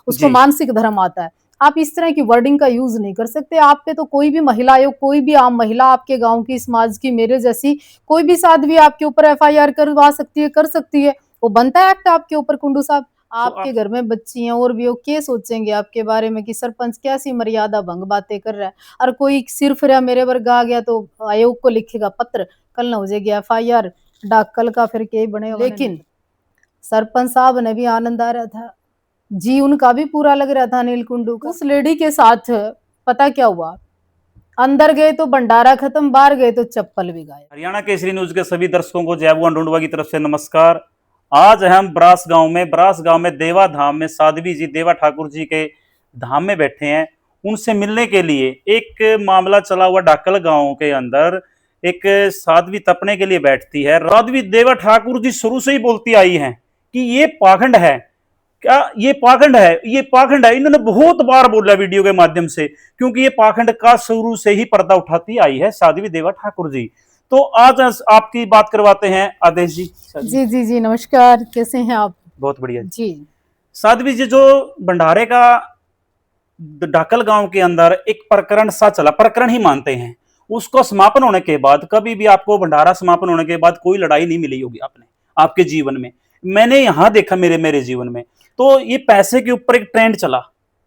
उसको जी। मानसिक धर्म आता है। आप इस तरह की वर्डिंग का यूज नहीं कर सकते। आप पे तो कोई भी महिला आयोग, कोई भी आम महिला आपके गांव की, समाज की, मेरे जैसी कोई भी साध्वी आपके ऊपर एफआईआर करवा सकती है, कर सकती है। वो बनता है एक्ट आपके ऊपर कुंडू साहब। तो आपके आप घर में बच्ची हैं और भी, वो क्या सोचेंगे आपके बारे में कि सरपंच कैसी मर्यादा भंग बातें कर रहा है। और कोई सिर फिरा मेरे वर्ग आ गया तो आयोग को लिखेगा पत्र, कल न हो जाएगी एफआईआर, डाक कल का फिर क्या ही बनेगा। लेकिन सरपंच साहब ने भी आनंद आ रहा था जी, उनका भी पूरा लग रहा था अनिल कुंडू का। उस लेडी के साथ पता क्या हुआ, अंदर गए तो भंडारा खत्म, बाहर गए तो चप्पल भी गायब। हरियाणा केसरी न्यूज के सभी दर्शकों को जय भगवान ढूंढवा की तरफ से नमस्कार। आज हम ब्रास गांव में देवा धाम में साध्वी जी, देवा ठाकुर जी के धाम में बैठे हैं। उनसे मिलने के लिए एक मामला चला हुआ डाकल गांव के अंदर। एक साध्वी तपने के लिए बैठती है। साध्वी देवा ठाकुर जी शुरू से ही बोलती आई हैं कि ये पाखंड है। क्या ये पाखंड है? ये पाखंड है। इन्होंने बहुत बार बोला वीडियो के माध्यम से, क्योंकि ये पाखंड का शुरू से ही पर्दा उठाती आई है साध्वी देवा ठाकुर जी। तो आज आपकी बात करवाते हैं आदेश जी। जी जी जी, नमस्कार, कैसे हैं आप? बहुत बढ़िया जी। साध्वी जी, जो भंडारे का डाकल गांव के अंदर एक प्रकरण सा चला, प्रकरण ही मानते हैं, उसको समापन होने के बाद, कभी भी आपको भंडारा समापन होने के बाद कोई लड़ाई नहीं मिली होगी आपने आपके जीवन में। मैंने यहां देखा मेरे मेरे जीवन में, तो ये पैसे के ऊपर एक ट्रेंड चला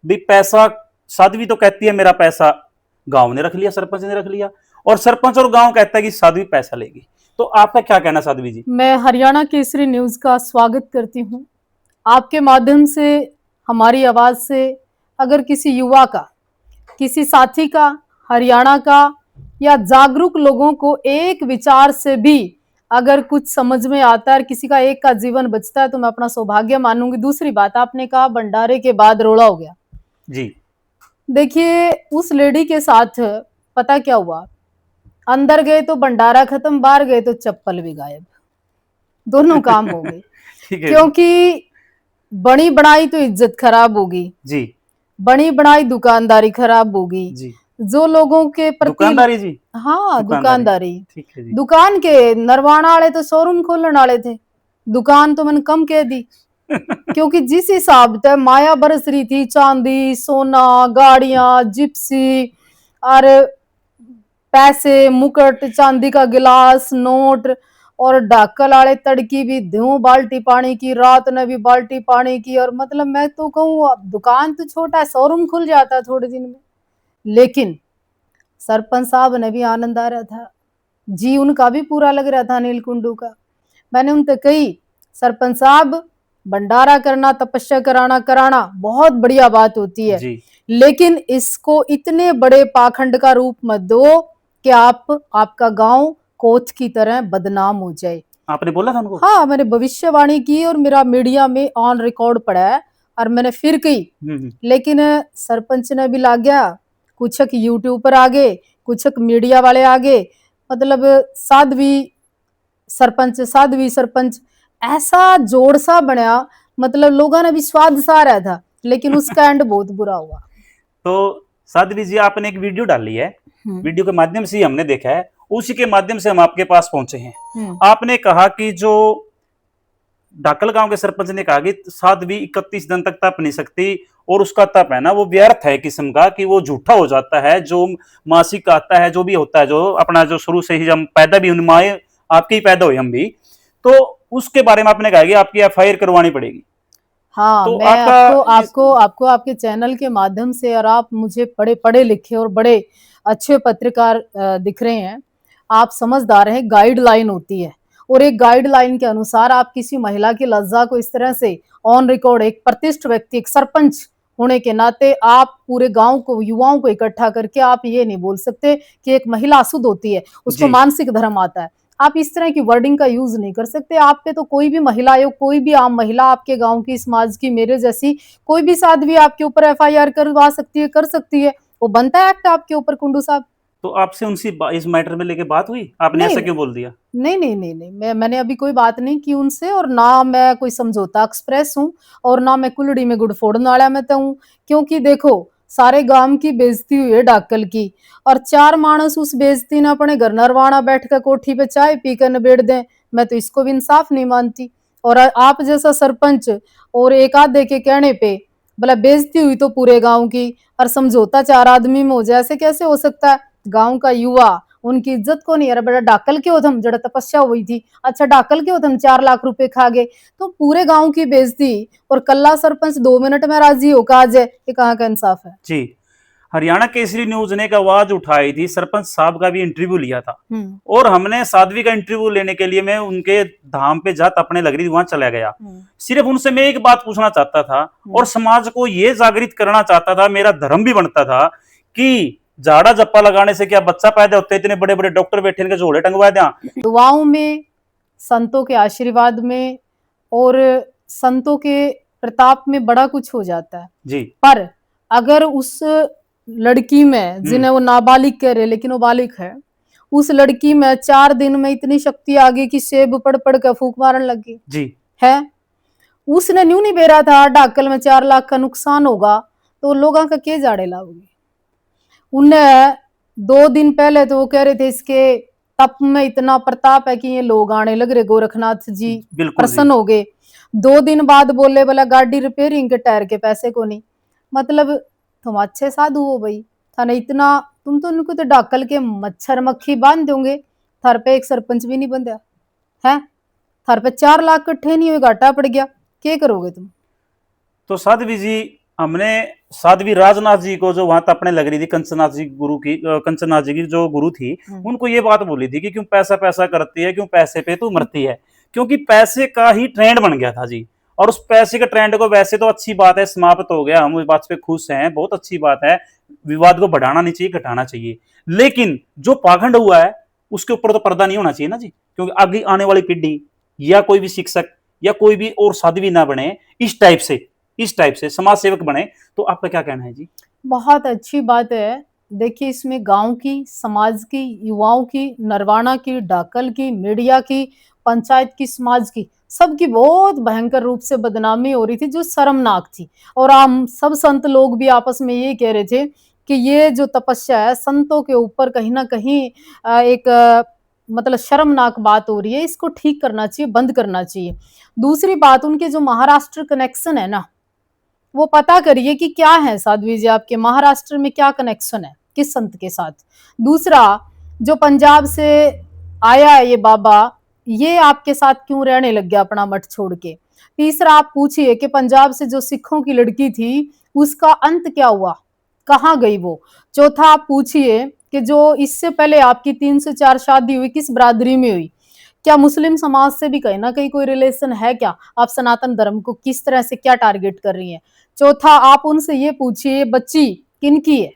भी। पैसा, साध्वी तो कहती है मेरा पैसा गांव ने रख लिया, सरपंच ने रख लिया, और सरपंच और गांव कहता है कि साध्वी पैसा लेगी। तो आपका क्या कहना साध्वी जी? मैं हरियाणा केसरी न्यूज का स्वागत करती हूँ। आपके माध्यम से, हमारी आवाज से, अगर किसी युवा का, किसी साथी का, हरियाणा का, या जागरूक लोगों को एक विचार से भी अगर कुछ समझ में आता है और किसी का एक का जीवन बचता है, तो मैं अपना सौभाग्य मानूंगी। दूसरी बात, आपने कहा भंडारे के बाद रोड़ा हो गया। जी। देखिए, उस लेडी के साथ पता क्या हुआ, अंदर गए तो भंडारा खत्म, बाहर गए तो चप्पल भी गायब। दोनों काम हो गए। ठीक है जी। क्योंकि बनी बनाई तो इज्जत खराब होगी, जी। बनी बनाई दुकानदारी खराब होगी। जी। जो लोगों के प्रति, दुकानदारी जी। हाँ दुकानदारी। दुकानदारी, ठीक है जी। दुकान के नरवाना वाले तो शोरूम खोलने वाले थे, दुकान तो मैंने कम कह दी। क्योंकि जिस हिसाब से माया बरस रही थी, चांदी, सोना, गाड़ियां, जिप्सी और पैसे, मुकुट, चांदी का गिलास, नोट, और ढाकल वाले तड़की भी ध्यूं बाल्टी पानी की, रात ने भी बाल्टी पानी की। और मतलब मैं तो कहूँ, दुकान तो छोटा है, शोरूम खुल जाता थोड़े दिन में। लेकिन सरपंच साहब ने भी आनंद आ रहा था जी, उनका भी पूरा लग रहा था अनिल कुंडू का। मैंने उनसे कही, सरपंच साहब, भंडारा करना, तपस्या कराना कराना बहुत बढ़िया बात होती है, जी। लेकिन इसको इतने बड़े पाखंड का रूप मत दो कि आपका गांव कोच की तरह बदनाम हो जाए। आपने बोला था उनको? हाँ, मैंने भविष्यवाणी की और मेरा मीडिया में ऑन रिकॉर्ड पड़ा है, और मैंने फिर कही। लेकिन सरपंच ने भी लाग गया, कुछ यूट्यूब पर आ गए, कुछ मीडिया वाले आ गए। मतलब साध्वी सरपंच ऐसा जोड़ सा बनया, मतलब लोगों ने भी स्वाद सा रहा था, लेकिन उसका एंड बहुत बुरा हुआ। तो साध्वी जी, आपने एक वीडियो डाली है, वीडियो के माध्यम से ही हमने देखा है, उसी के माध्यम से हम आपके पास पहुंचे हैं। आपने कहा कि जो डाकल गांव के सरपंच ने कहा कि साध्वी 31 दिन तक तप नहीं सकती, और उसका तप है ना वो व्यर्थ है किस्म का, कि वो झूठा हो जाता है। जो मासिक आता है, जो भी होता है, जो अपना जो शुरू से ही हम पैदा भी, माए आपकी ही पैदा हुई हम भी, तो उसके बारे में आपने कहा कि आपकी एफआईआर करवानी पड़ेगी। हाँ, तो मैं आपको आपके चैनल के माध्यम से, और आप मुझे पढ़े लिखे और बड़े अच्छे पत्रकार दिख रहे हैं, आप समझदार हैं। गाइडलाइन होती है, और एक गाइडलाइन के अनुसार आप किसी महिला की लज्जा को इस तरह से ऑन रिकॉर्ड, एक प्रतिष्ठित व्यक्ति, एक सरपंच होने के नाते, आप पूरे गांव को, युवाओं को इकट्ठा करके आप ये नहीं बोल सकते कि एक महिला अशुद्ध होती है, उसको जी। मानसिक धर्म आता है। आप इस तरह की वर्डिंग का यूज नहीं कर सकते। आप पे तो कोई भी महिला आयोग, कोई भी आम महिला, आपके गांव की, समाज की, मेरे जैसी कोई भी साध्वी आपके ऊपर एफआईआर करवा सकती है, कर सकती है। वो बनता है एक्ट आपके ऊपर कुंडू साहब। तो आपसे उनसे इस मैटर में लेके बात हुई? आपने नहीं ऐसा क्यों बोल दिया? नहीं नहीं नहीं नहीं, मैंने अभी कोई बात नहीं की उनसे, और ना मैं कोई समझौता एक्सप्रेस हूँ, और ना मैं कुलड़ी में गुड़ फोड़ने वाला मैं तो हूँ। क्योंकि देखो, सारे गांव की बेइज्जती हुई है डाकल की, और चार मानस उस बेइज्जती ने अपने घर नरवाना बैठ कर कोठी पे चाय पी कर निबेड़ दें, मैं तो इसको भी इंसाफ नहीं मानती। और आप जैसा सरपंच और एक आधे के कहने पे भला बेइज्जती हुई तो पूरे गांव की, और समझौता 4 आदमी में हो जाए, ऐसे कैसे हो सकता है? गांव का युवा, उनकी इज्जत को नहीं, अरे बेटा डाकल के हो तुम, जड़ा तपस्या हुई थी, अच्छा डाकल के हो तुम, 4 लाख रुपए खा गए, तो पूरे गांव की बेइज्जती, और कल्ला सरपंच 2 मिनट में राजी हो कहा जाए, ये कहाँ का इंसाफ है? जी। हरियाणा केसरी न्यूज ने एक आवाज उठाई थी, सरपंच साहब का भी इंटरव्यू लिया था, और हमने साध्वी का इंटरव्यू लेने के लिए मैं उनके धाम पे जहाँ तपने लग रही थी वहां चला गया। सिर्फ उनसे मैं एक बात पूछना चाहता था और समाज को ये जागृत करना चाहता था, मेरा धर्म भी बनता था कि झाड़ा जप्पा लगाने से क्या बच्चा पैदा होते? इतने बड़े बड़े डॉक्टर बैठे, इनके जोड़े टंगवा दिया। दुआओं में, संतों के आशीर्वाद में और संतों के प्रताप में बड़ा कुछ हो जाता है जी। पर अगर उस लड़की में, जिन्हें वो नाबालिग कह रहे लेकिन वो बालिग है, उस लड़की में 4 दिन में इतनी शक्ति आ गई कि सेब पड़ पड़ कर फूंक मारने लगी जी है, उसने न्यू नहीं बेरा था डाकल में 4 लाख का नुकसान होगा, तो लोगों का के जाड़े लाओगे? उन्हें 2 दिन पहले तो वो कह रहे थे इसके तप में इतना प्रताप है कि ये लोग आने लग रहे, गोरखनाथ जी प्रसन्न हो गए। 2 दिन बाद बोले बोला गाड़ी रिपेयरिंग के टायर के पैसे को नहीं, मतलब तुम अच्छे साधु हो भाई, थाने इतना, तुम तो उनको तो डाकल के मच्छर मक्खी बांध दोगे, थार पे एक सरपंच भी नहीं बंधा है, थार पे 4 लाख इकट्ठे नहीं हुए, घाटा पड़ गया, क्या करोगे तुम? तो साध्वी जी, हमने साध्वी राजनाथ जी को जो वहां तपने लग रही थी, कंचनाथ जी गुरु की, कंचनाथ जी की जो गुरु थी, उनको ये बात बोली थी कि क्यों पैसा पैसा करती है, क्यों पैसे पे तू मरती है, क्योंकि पैसे का ही ट्रेंड बन गया था जी। और उस पैसे के ट्रेंड को वैसे तो अच्छी बात है, समाप्त हो गया, हम इस बात पे खुश हैं, बहुत अच्छी बात है, विवाद को बढ़ाना नहीं चाहिए, घटाना चाहिए, लेकिन जो पाखंड हुआ है उसके ऊपर तो पर्दा नहीं होना चाहिए ना जी, क्योंकि आगे आने वाली पीढ़ी या कोई भी शिक्षक या कोई भी और साध्वी ना बने, इस टाइप से समाज सेवक बने। तो आपका क्या कहना है जी? बहुत अच्छी बात है। देखिए, इसमें गांव की, समाज की, युवाओं की, नरवाना की, डाकल की, मीडिया की, पंचायत की, समाज की, सबकी बहुत भयंकर रूप से बदनामी हो रही थी, जो शर्मनाक थी। और हम सब संत लोग भी आपस में ये कह रहे थे कि ये जो तपस्या है संतों के ऊपर कहीं ना कहीं एक मतलब शर्मनाक बात हो रही है, इसको ठीक करना चाहिए, बंद करना चाहिए। दूसरी बात, उनके जो महाराष्ट्र कनेक्शन है ना, वो पता करिए कि क्या है साध्वी जी, आपके महाराष्ट्र में क्या कनेक्शन है, किस संत के साथ। दूसरा, जो पंजाब से आया है ये बाबा, ये आपके साथ क्यों रहने लग गया अपना मठ छोड़ के। तीसरा, आप पूछिए कि पंजाब से जो सिखों की लड़की थी उसका अंत क्या हुआ, कहाँ गई वो। चौथा, आप पूछिए कि जो इससे पहले आपकी 3 से 4 शादी हुई, किस बरादरी में हुई, क्या मुस्लिम समाज से भी कहीं ना कहीं कोई रिलेशन है क्या? आप सनातन धर्म को किस तरह से क्या टारगेट कर रही हैं? चौथा, आप उनसे ये पूछिए बच्ची किनकी है,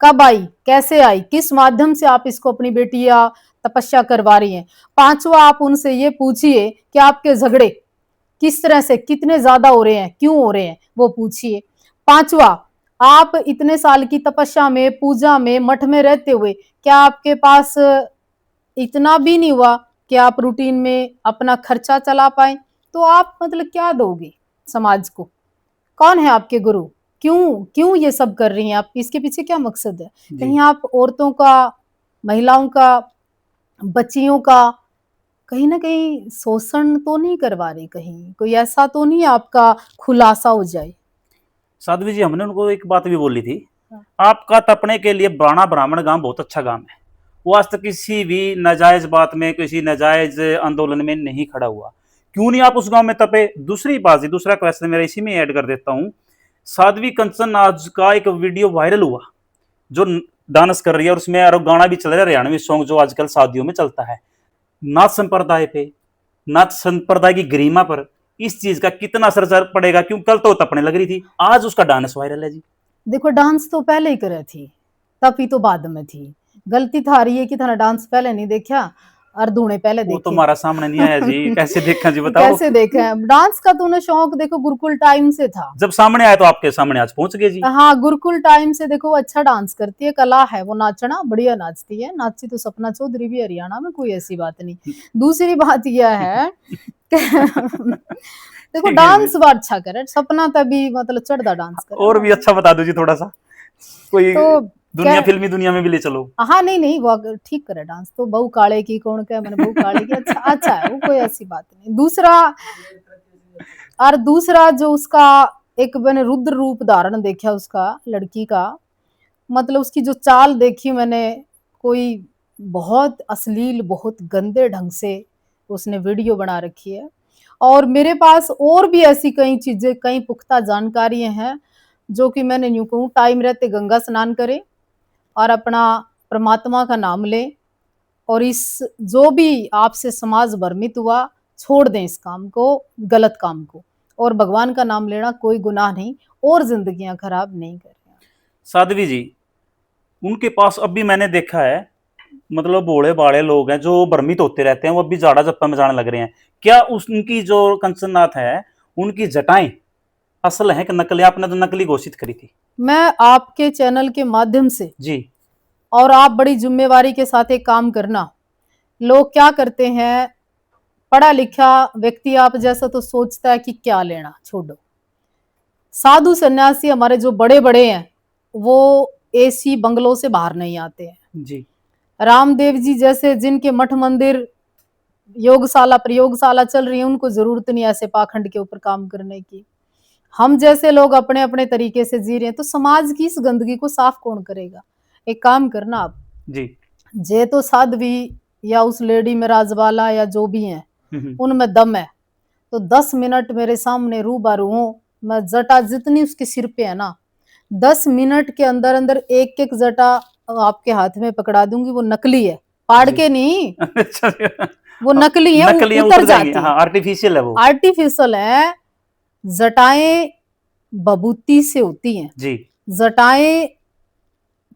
कब आई, कैसे आई, किस माध्यम से आप इसको अपनी बेटी या तपस्या करवा रही हैं। पांचवा, आप उनसे ये पूछिए कि आपके झगड़े किस तरह से, कितने ज्यादा हो रहे हैं, क्यों हो रहे हैं, वो पूछिए। पांचवा, आप इतने साल की तपस्या में, पूजा में, मठ में रहते हुए क्या आपके पास इतना भी नहीं हुआ कि आप रूटीन में अपना खर्चा चला पाए? तो आप मतलब क्या दोगे समाज को? कौन है आपके गुरु? क्यों क्यों ये सब कर रही हैं आप? इसके पीछे क्या मकसद है? कहीं आप औरतों का, महिलाओं का, बच्चियों का कहीं ना कहीं शोषण तो नहीं करवा रही? कहीं कोई ऐसा तो नहीं आपका खुलासा हो जाए? साध्वी जी, हमने उनको एक बात भी बोली थी, आपका तपने के लिए बाणा ब्राह्मण गांव बहुत अच्छा गांव है, वो आज तक किसी भी नाजायज बात में, किसी नाजायज आंदोलन में नहीं खड़ा हुआ, क्यों नहीं आप उस गांव में तपे? दूसरी बात जी, दूसरा क्वेश्चन मेरा इसी में ऐड कर देता हूं, साध्वी कंचन आज का एक वीडियो वायरल हुआ जो डांस कर रही है, और उसमें और गाना भी चल रहा है हरियाणवी सॉन्ग जो आजकल शादियों में चलता है, नाथ संप्रदाय पे, नाथ संप्रदाय की गरिमा पर इस चीज का कितना असर पड़ेगा? क्यों कल तो तपने लग रही थी, आज उसका डांस वायरल है जी। देखो, डांस तो पहले ही करे थी, तभी तो बाद में थी। गलती था रही है कि थाना डांस पहले नहीं देखा और धूने पहले देखे। वो तो हमारा सामने नहीं आया जी, कैसे देखा जी, बताओ। कैसे देखा? डांस का तूने शौक देखो गुरुकुल टाइम से था, जब सामने आया तो आपके सामने आज पहुंच गए जी। हाँ, गुरुकुल टाइम से देखो, अच्छा डांस करती है, कला है वो, नाचना बढ़िया नाचती है, नाची तो सपना चौधरी भी हरियाणा में, कोई ऐसी बात नहीं। दूसरी बात यह है देखो, डांस वो अच्छा करे, सपना तभी मतलब चढ़दा डांस करे। और भी अच्छा बता दो जी थोड़ा सा, कोई तो दुनिया, फिल्मी दुनिया में भी ले चलो। हाँ, नहीं वो ठीक करे डांस तो, बहु काले की कौन कहे, मैंने बहु काले की, अच्छा है वो, कोई ऐसी बात नहीं। दूसरा जो उसका एक मैंने रुद्र रूप धारण देखा उसका, लड़की का। मतलब उसकी जो चाल देखी मैंने, कोई बहुत अश्लील, बहुत गंदे ढंग से उसने वीडियो बना रखी है। और मेरे पास और भी ऐसी कई चीजें, कई पुख्ता जानकारियां हैं, जो कि मैंने यूं कहूं टाइम रहते गंगा स्नान करें और अपना परमात्मा का नाम लें, और इस जो भी आपसे समाज भ्रमित हुआ, छोड़ दें इस काम को, गलत काम को, और भगवान का नाम लेना कोई गुनाह नहीं, और जिंदगियां खराब नहीं कर रहे। साध्वी जी, उनके पास अब भी मैंने देखा है, मतलब भोले भाले लोग हैं जो भ्रमित होते रहते हैं, वो अभी झाड़ा जप्पा में जाने लग रहे हैं। क्या उनकी जो कंचननाथ है, उनकी जटाएं असल है कि नकली? आपने तो नकली घोषित करी थी। मैं आपके चैनल के माध्यम से, जी। और आप बड़ी जिम्मेवारी के साथ एक काम करना, लोग क्या करते हैं, पढ़ा लिखा व्यक्ति आप जैसा तो सोचता है कि क्या लेना, छोड़ो। साधु सन्यासी हमारे जो बड़े बड़े हैं, वो एसी बंगलों से बाहर नहीं आते हैं। जी। रामदेव जी जैसे जिनके मठ मंदिर, योगशाला प्रयोगशाला चल रही है, उनको जरूरत नहीं ऐसे पाखंड के ऊपर काम करने की। हम जैसे लोग अपने अपने तरीके से जी रहे हैं, तो समाज की इस गंदगी को साफ कौन करेगा? एक काम करना आप, जी। जे तो साध्वी या उस लेडी में राजबाला या जो भी हैं, उनमें दम है, तो 10 मिनट मेरे सामने रूबरू हो, मैं जटा जितनी उसके सिर पे है ना, 10 मिनट के अंदर अंदर एक एक जटा आपके हाथ में पकड़ा दूंगी। वो नकली है, पाड़ के नहीं, अच्छा। वो नकली है, नकली है, उतर उतर जाएंगी। जाती हाँ, है, आर्टिफिशियल है वो। आर्टिफिशियल है। जटाएं बबूती से होती हैं, जी। जटाएं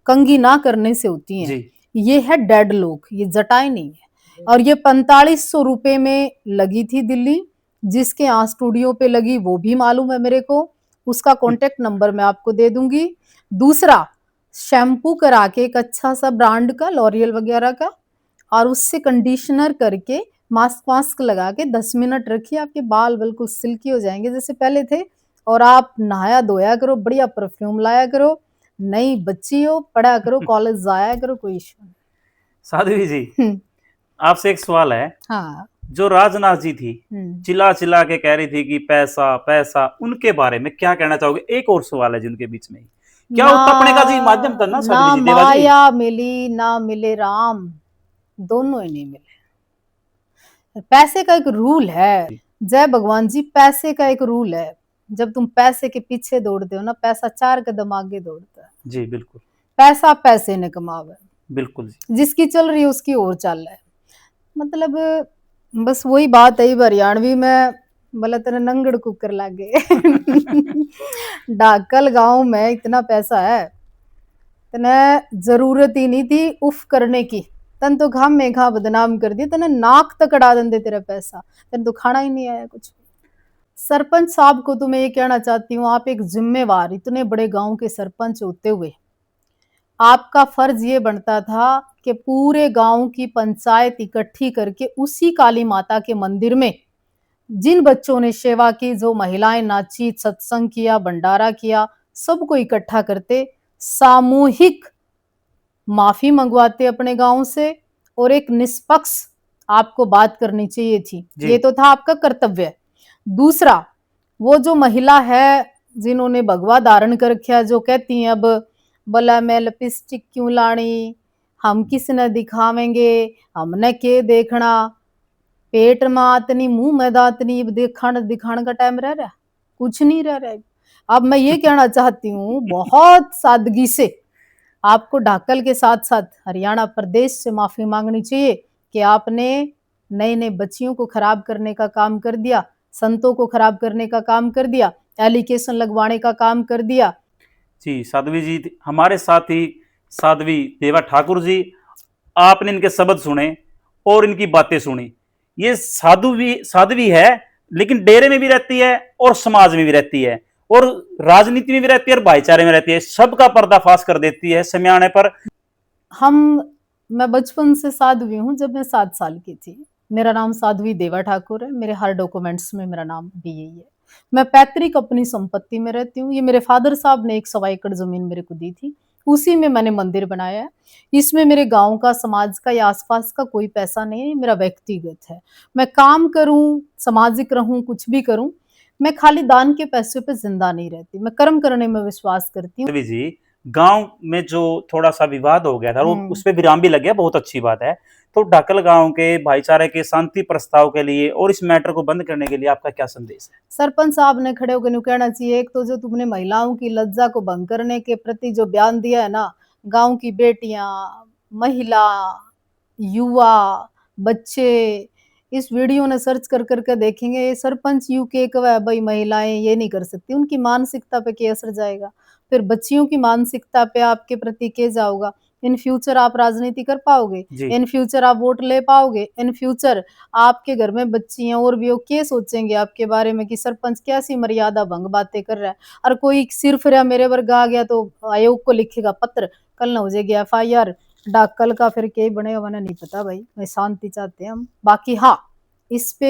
कंघी ना करने से होती हैं। जी। ये है डेड लोग, ये जटाएं नहीं है। और ये 4500 रुपए में लगी थी दिल्ली, जिसके यहाँ स्टूडियो पे लगी वो भी मालूम है मेरे को, उसका कॉन्टेक्ट नंबर मैं आपको दे दूंगी। दूसरा, शैम्पू करा के एक अच्छा सा ब्रांड का, लॉरियल वगैरह का, और उससे कंडीशनर करके मास्क वास्क लगा के 10 मिनट रखिए, आपके बाल बिल्कुल सिल्की हो जाएंगे जैसे पहले थे। और आप नहाया धोया करो, बढ़िया परफ्यूम लाया करो, नई बच्ची हो, पढ़ा करो, कॉलेज जाया करो, कोई इशू नहीं। साध्वी जी, हम्म, आपसे एक सवाल है। हाँ। जो राजनाथ जी थी, हम्म। चिल्ला चिल्ला के कह रही थी कि पैसा पैसा, उनके बारे में क्या कहना चाहोगे? एक और सवाल है जिनके बीच में, क्या ना, उत्तर का जी माध्यम था ना ना साध्वी जी, देवा जी? माया मिली ना मिले राम, दोनों ही नहीं मिले। पैसे का एक रूल है, जय भगवान जी, पैसे का एक रूल है। जब तुम पैसे के पीछे दौड़ते हो ना, पैसा 4 कदम आगे दौड़ता है। जी बिल्कुल। पैसा पैसे ने कमावे, बिल्कुल जी। जिसकी चल रही है उसकी और चाल है। मतलब बस वही बात है, हरियाणवी में बोला तेरे नंगड़ कुकर लागे। डाकल गांव में इतना पैसा है, तने जरूरत ही नहीं थी उफ करने की। तन तो घाम में घा बदनाम कर दिया, तने नाक तक अड़ा देंदे तेरा पैसा, तन तो खाना ही नहीं आया कुछ। सरपंच साहब को तो मैं ये कहना चाहती हूँ, आप एक जिम्मेवार, इतने बड़े गांव के सरपंच होते हुए आपका फर्ज ये बनता था कि पूरे गांव की पंचायत इकट्ठी करके उसी काली माता के मंदिर में जिन बच्चों ने सेवा की, जो महिलाएं नाची, सत्संग किया, भंडारा किया, सबको इकट्ठा करते, सामूहिक माफी मंगवाते अपने गांव से, और एक निष्पक्ष आपको बात करनी चाहिए थी, ये तो था आपका कर्तव्य। दूसरा, वो जो महिला है जिन्होंने भगवा धारण कर रखा, जो कहती हैं अब बोला मैं लिपस्टिक क्यों लानी, हम किस न दिखावेंगे, हमने के देखना, पेट में आतनी मुंह में दातनी, दिखाने का टाइम रह रहा, कुछ नहीं रह रहा है। अब मैं ये कहना चाहती हूँ, बहुत सादगी से आपको ढाकल के साथ साथ हरियाणा प्रदेश से माफी मांगनी चाहिए कि आपने नए नए बच्चियों को खराब करने का काम कर दिया, संतों को खराब करने का काम कर दिया, एलिगेशन लगवाने का काम कर दिया। जी साध्वी जी, हमारे साथ ही साध्वी देवा ठाकुर जी, आपने इनके शब्द सुने और इनकी बातें सुनी। ये साध्वी है, लेकिन डेरे में भी रहती है और समाज में भी रहती है और राजनीति में भी रहती है और भाईचारे में रहती है, सबका पर्दाफाश कर देती है समय आने पर। मैं बचपन से साध्वी हूँ, जब मैं 7 साल की थी। मेरा नाम साध्वी देवा ठाकुर है, मेरे हर डॉक्यूमेंट्स में मेरा नाम भी यही है। मैं पैतृक अपनी संपत्ति में रहती हूँ। ये मेरे फादर साहब ने 1 सवा एकड़ जमीन मेरे को दी थी, उसी में मैंने मंदिर बनाया है। इसमें मेरे गांव का, समाज का या आसपास का कोई पैसा नहीं है, मेरा व्यक्तिगत है। मैं काम करूं, सामाजिक रहूं, कुछ भी करूं, मैं खाली दान के पैसों पे जिंदा नहीं रहती, मैं कर्म करने में विश्वास करती हूँ। देवी जी, गांव में जो थोड़ा सा विवाद हो गया था वो उस पे विराम भी लग गया, बहुत अच्छी बात है। तो ढाकल गांव के भाईचारे के शांति प्रस्ताव के लिए और इस मैटर को बंद करने के लिए आपका क्या संदेश है? सरपंच साहब ने खड़े होकर न्यू कहना चाहिए, एक तो जो तुमने महिलाओं की लज्जा को भंग करने के प्रति जो बयान दिया है ना, गांव की बेटियां, महिला, युवा, बच्चे इस वीडियो ने सर्च कर करके देखेंगे, ये सरपंच यूके का भाई महिलाएं ये नहीं कर सकती, उनकी मानसिकता पे क्या असर जाएगा, फिर बच्चियों की मानसिकता पे आपके प्रति क्या जाओगा। इन फ्यूचर आप राजनीति कर पाओगे, जी। इन फ्यूचर आप वोट ले पाओगे, इन फ्यूचर आपके घर में बच्ची हैं और भी वो क्या सोचेंगे आपके बारे में कि सरपंच कैसी मर्यादा भंग बातें कर रहा है। और कोई सिर्फ मेरे वर्ग आ गया तो आयोग को लिखेगा पत्र, कल ना हो जाएगी FIR, डाकल का फिर क्या बनेगा मैंने नहीं पता भाई, मैं शांति चाहते हैं हम। बाकी हाँ, इस पे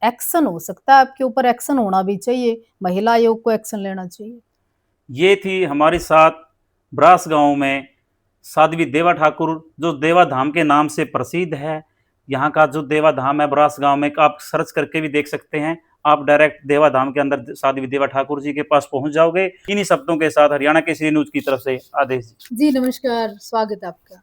एक्शन हो सकता है, आपके ऊपर एक्शन होना भी चाहिए, महिला आयोग को एक्शन लेना चाहिए। ये थी हमारे साथ ब्रास गांव में साध्वी देवा ठाकुर, जो देवा धाम के नाम से प्रसिद्ध है। यहाँ का जो देवा धाम है ब्रास गांव में, आप सर्च करके भी देख सकते हैं। आप डायरेक्ट देवा धाम के अंदर साध्वी देवा ठाकुर जी के पास पहुंच जाओगे। इन्हीं शब्दों के साथ हरियाणा केसरी न्यूज की तरफ से आदेश। जी नमस्कार, स्वागत है आपका।